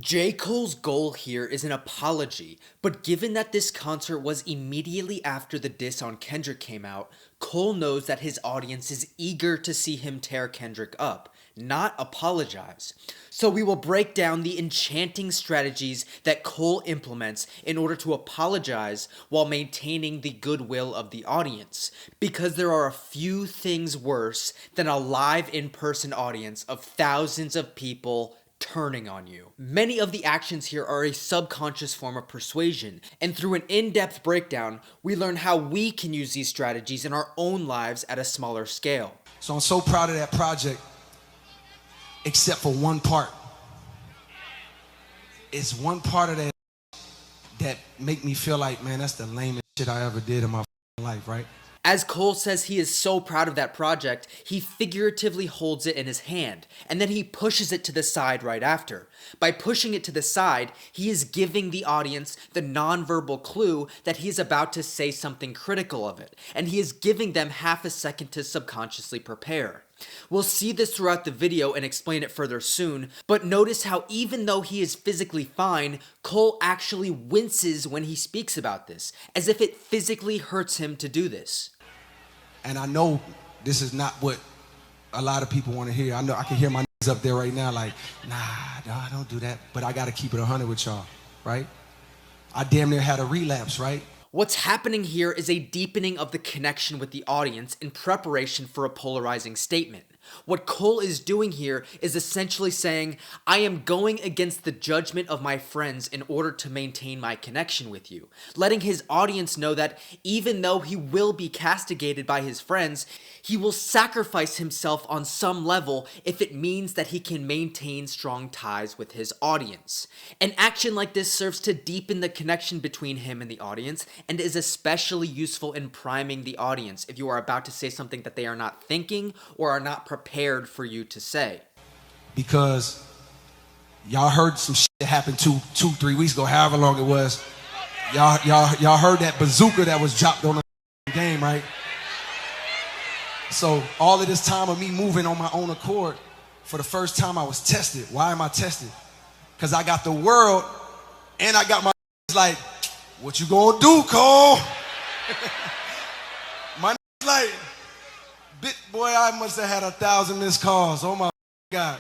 J. Cole's goal here is an apology, but given that this concert was immediately after the diss on Kendrick came out, Cole knows that his audience is eager to see him tear Kendrick up, not apologize. So we will break down the enchanting strategies that Cole implements in order to apologize while maintaining the goodwill of the audience, because there are a few things worse than a live in-person audience of thousands of people turning on you. Many of the actions here are a subconscious form of persuasion, and through an in-depth breakdown, we learn how we can use these strategies in our own lives at a smaller scale. So I'm so proud of that project, except for one part. It's one part of that make me feel like, man, that's the lamest shit I ever did in my life, right? As Cole says he is so proud of that project, he figuratively holds it in his hand, and then he pushes it to the side right after. By pushing it to the side, he is giving the audience the nonverbal clue that he is about to say something critical of it, and he is giving them half a second to subconsciously prepare. We'll see this throughout the video and explain it further soon, but notice how even though he is physically fine, Cole actually winces when he speaks about this, as if it physically hurts him to do this. And I know this is not what a lot of people want to hear. I know I can hear my niggas up there right now like, nah, don't do that. But I got to keep it 100 with y'all, right? I damn near had a relapse, right? What's happening here is a deepening of the connection with the audience in preparation for a polarizing statement. What Cole is doing here is essentially saying, I am going against the judgment of my friends in order to maintain my connection with you, letting his audience know that even though he will be castigated by his friends, he will sacrifice himself on some level if it means that he can maintain strong ties with his audience. An action like this serves to deepen the connection between him and the audience, and is especially useful in priming the audience if you are about to say something that they are not thinking or are not prepared for you to say. Because y'all heard some shit that happened 3 weeks ago, however long it was. Y'all heard that bazooka that was dropped on the game, right? So all of this time of me moving on my own accord, for the first time I was tested. Why am I tested? Because I got the world and I got my like, what you gonna do, Cole? My like, boy, I must have had 1,000 missed calls. Oh my God.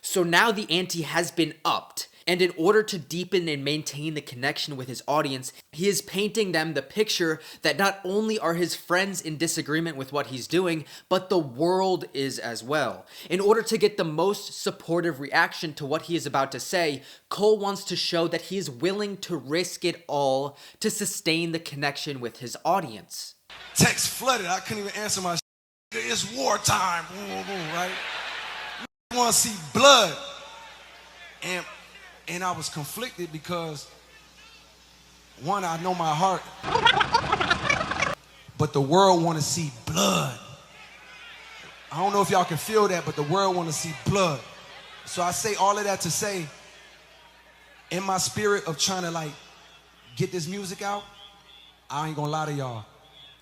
So now the ante has been upped, and in order to deepen and maintain the connection with his audience, he is painting them the picture that not only are his friends in disagreement with what he's doing, but the world is as well. In order to get the most supportive reaction to what he is about to say, Cole wants to show that he is willing to risk it all to sustain the connection with his audience. Text flooded. I couldn't even answer my shit. It's wartime, right? I want to see blood. And I was conflicted because, one, I know my heart, but the world want to see blood. I don't know if y'all can feel that, but the world want to see blood. So I say all of that to say, in my spirit of trying to like get this music out, I ain't gonna lie to y'all,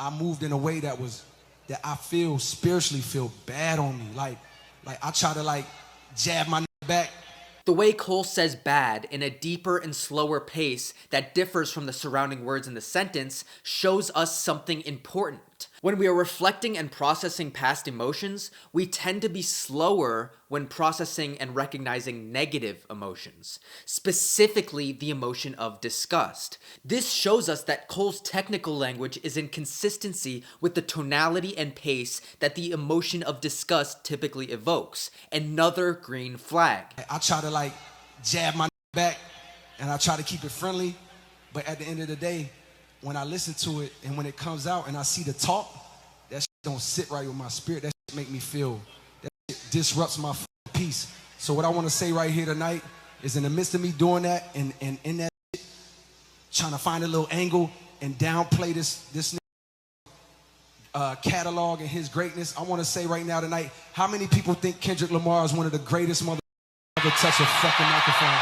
I moved in a way that I feel spiritually feel bad on me. Like I try to like jab my back. The way Cole says bad in a deeper and slower pace that differs from the surrounding words in the sentence shows us something important. When we are reflecting and processing past emotions, we tend to be slower when processing and recognizing negative emotions, specifically the emotion of disgust. This shows us that Cole's technical language is in consistency with the tonality and pace that the emotion of disgust typically evokes. Another green flag. I try to like jab my back and I try to keep it friendly, but at the end of the day, when I listen to it and when it comes out and I see the talk, that shit don't sit right with my spirit. That shit make me feel, that shit disrupts my peace. So what I want to say right here tonight is in the midst of me doing that and in that shit, trying to find a little angle and downplay this catalog and his greatness, I want to say right now tonight, how many people think Kendrick Lamar is one of the greatest ever touch a fucking microphone?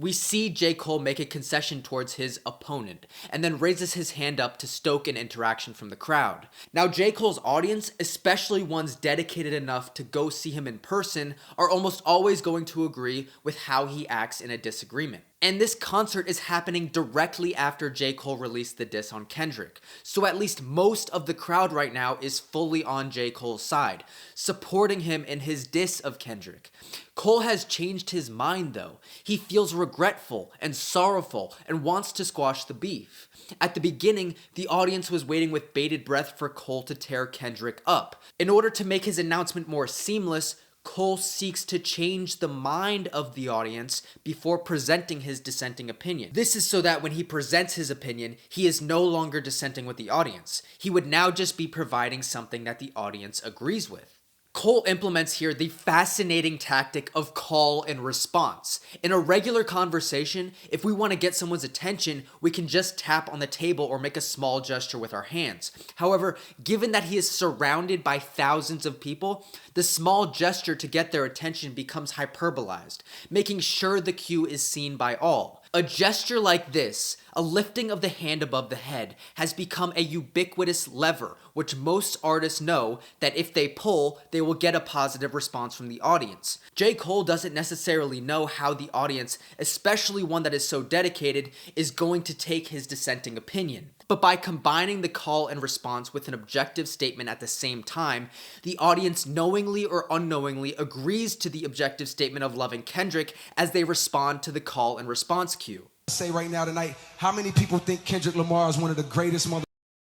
we see J. Cole make a concession towards his opponent, and then raises his hand up to stoke an interaction from the crowd. Now, J. Cole's audience, especially ones dedicated enough to go see him in person, are almost always going to agree with how he acts in a disagreement. And this concert is happening directly after J. Cole released the diss on Kendrick, so at least most of the crowd right now is fully on J. Cole's side, supporting him in his diss of Kendrick. Cole has changed his mind though. He feels regretful and sorrowful and wants to squash the beef. At the beginning, the audience was waiting with bated breath for Cole to tear Kendrick up. In order to make his announcement more seamless, Cole seeks to change the mind of the audience before presenting his dissenting opinion. This is so that when he presents his opinion, he is no longer dissenting with the audience. He would now just be providing something that the audience agrees with. Cole implements here the fascinating tactic of call and response. In a regular conversation, if we want to get someone's attention, we can just tap on the table or make a small gesture with our hands. However, given that he is surrounded by thousands of people, the small gesture to get their attention becomes hyperbolized, making sure the cue is seen by all. A gesture like this, a lifting of the hand above the head, has become a ubiquitous lever, which most artists know that if they pull, they will get a positive response from the audience. J. Cole doesn't necessarily know how the audience, especially one that is so dedicated, is going to take his dissenting opinion. But by combining the call and response with an objective statement at the same time, the audience knowingly or unknowingly agrees to the objective statement of loving Kendrick as they respond to the call and response cue. Say right now tonight, how many people think Kendrick Lamar is one of the greatest mother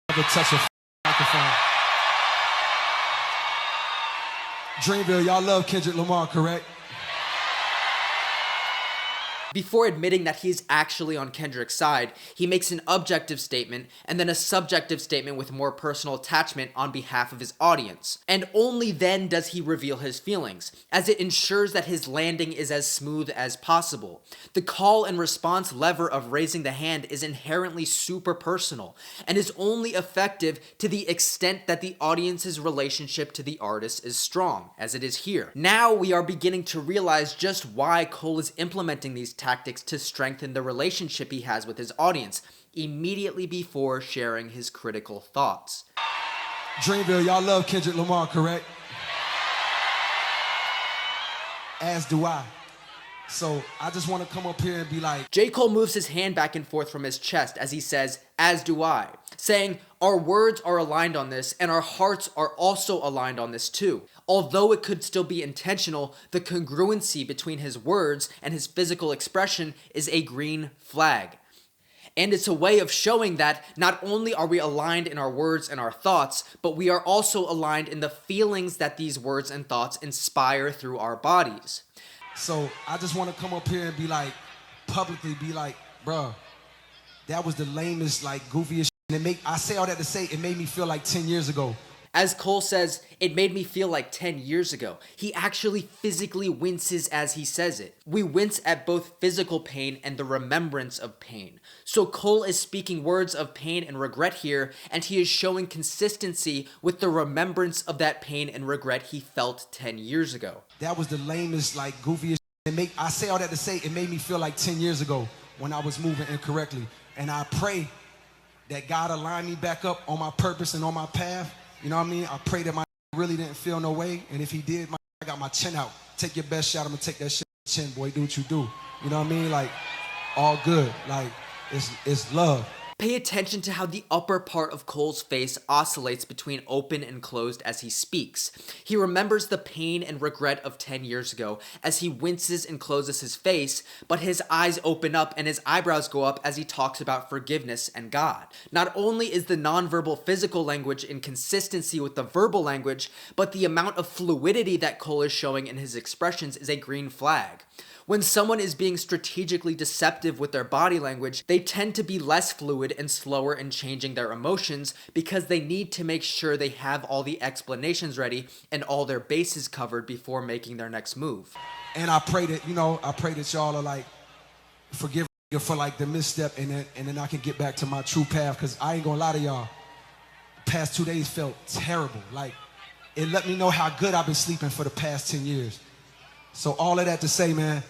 ever touch a microphone? Dreamville, y'all love Kendrick Lamar, correct? Before admitting that he is actually on Kendrick's side, he makes an objective statement and then a subjective statement with more personal attachment on behalf of his audience. And only then does he reveal his feelings, as it ensures that his landing is as smooth as possible. The call and response lever of raising the hand is inherently super personal, and is only effective to the extent that the audience's relationship to the artist is strong, as it is here. Now we are beginning to realize just why Cole is implementing these tactics to strengthen the relationship he has with his audience immediately before sharing his critical thoughts. Dreamville, y'all love Kendrick Lamar, correct? As do I. So I just want to come up here and be like... J. Cole moves his hand back and forth from his chest as he says, "As do I," saying, our words are aligned on this and our hearts are also aligned on this too. Although it could still be intentional, the congruency between his words and his physical expression is a green flag. And it's a way of showing that not only are we aligned in our words and our thoughts, but we are also aligned in the feelings that these words and thoughts inspire through our bodies. So I just want to come up here and be like, publicly be like, bruh, that was the lamest, like, goofiest shit. I say all that to say it made me feel like 10 years ago. As Cole says, it made me feel like 10 years ago. He actually physically winces as he says it. We wince at both physical pain and the remembrance of pain. So Cole is speaking words of pain and regret here, and he is showing consistency with the remembrance of that pain and regret he felt 10 years ago. That was the lamest, like, goofiest shit. I say all that to say it made me feel like 10 years ago when I was moving incorrectly. And I pray that God align me back up on my purpose and on my path. You know what I mean? I pray that my really didn't feel no way. And if he did, I got my chin out. Take your best shot. I'm going to take that shit chin, boy. Do what you do. You know what I mean? Like, all good. Like, it's love. Pay attention to how the upper part of Cole's face oscillates between open and closed as he speaks. He remembers the pain and regret of 10 years ago as he winces and closes his face, but his eyes open up and his eyebrows go up as he talks about forgiveness and God. Not only is the nonverbal physical language in consistency with the verbal language, but the amount of fluidity that Cole is showing in his expressions is a green flag. When someone is being strategically deceptive with their body language, they tend to be less fluid and slower in changing their emotions because they need to make sure they have all the explanations ready and all their bases covered before making their next move. And I pray that, y'all are like, forgive me for like the misstep and then I can get back to my true path, because I ain't gonna lie to y'all. The past 2 days felt terrible. Like, it let me know how good I've been sleeping for the past 10 years. So all of that to say, man,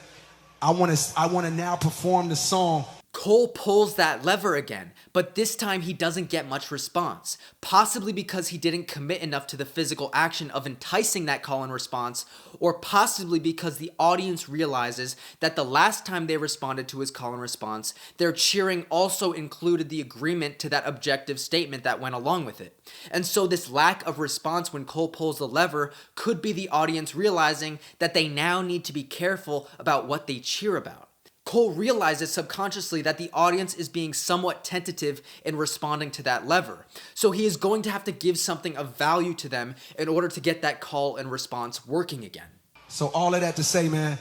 I want to now perform the song. Cole pulls that lever again, but this time he doesn't get much response, possibly because he didn't commit enough to the physical action of enticing that call and response, or possibly because the audience realizes that the last time they responded to his call and response, their cheering also included the agreement to that objective statement that went along with it. And so this lack of response when Cole pulls the lever could be the audience realizing that they now need to be careful about what they cheer about. Cole realizes subconsciously that the audience is being somewhat tentative in responding to that lever, so he is going to have to give something of value to them in order to get that call and response working again. So all of that to say, man,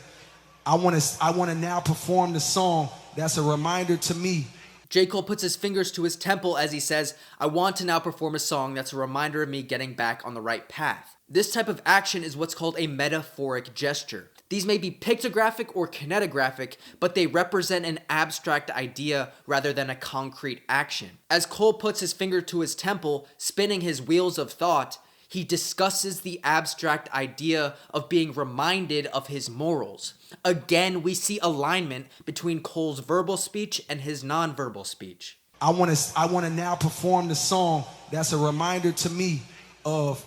I want to now perform the song that's a reminder to me. J. Cole puts his fingers to his temple as he says, I want to now perform a song that's a reminder of me getting back on the right path. This type of action is what's called a metaphoric gesture. These may be pictographic or kinetographic, but they represent an abstract idea rather than a concrete action. As Cole puts his finger to his temple, spinning his wheels of thought, he discusses the abstract idea of being reminded of his morals. Again, we see alignment between Cole's verbal speech and his nonverbal speech. I want to now perform the song that's a reminder to me of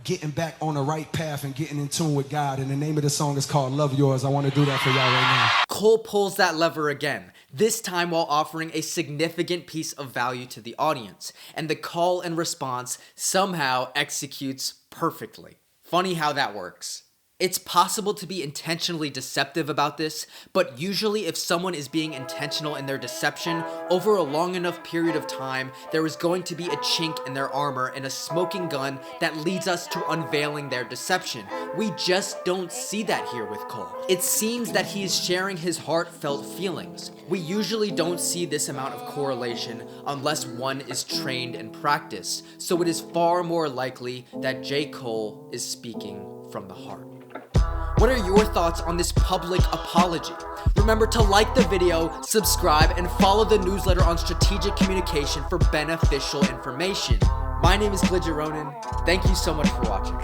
getting back on the right path and getting in tune with God. And the name of the song is called Love Yours. I want to do that for y'all right now. Cole pulls that lever again, this time while offering a significant piece of value to the audience, and the call and response somehow executes perfectly. Funny how that works. It's possible to be intentionally deceptive about this, but usually if someone is being intentional in their deception, over a long enough period of time, there is going to be a chink in their armor and a smoking gun that leads us to unveiling their deception. We just don't see that here with Cole. It seems that he is sharing his heartfelt feelings. We usually don't see this amount of correlation unless one is trained and practiced, so it is far more likely that J. Cole is speaking from the heart. What are your thoughts on this public apology? Remember to like the video, subscribe, and follow the newsletter on strategic communication for beneficial information. My name is Glidja Ronan. Thank you so much for watching.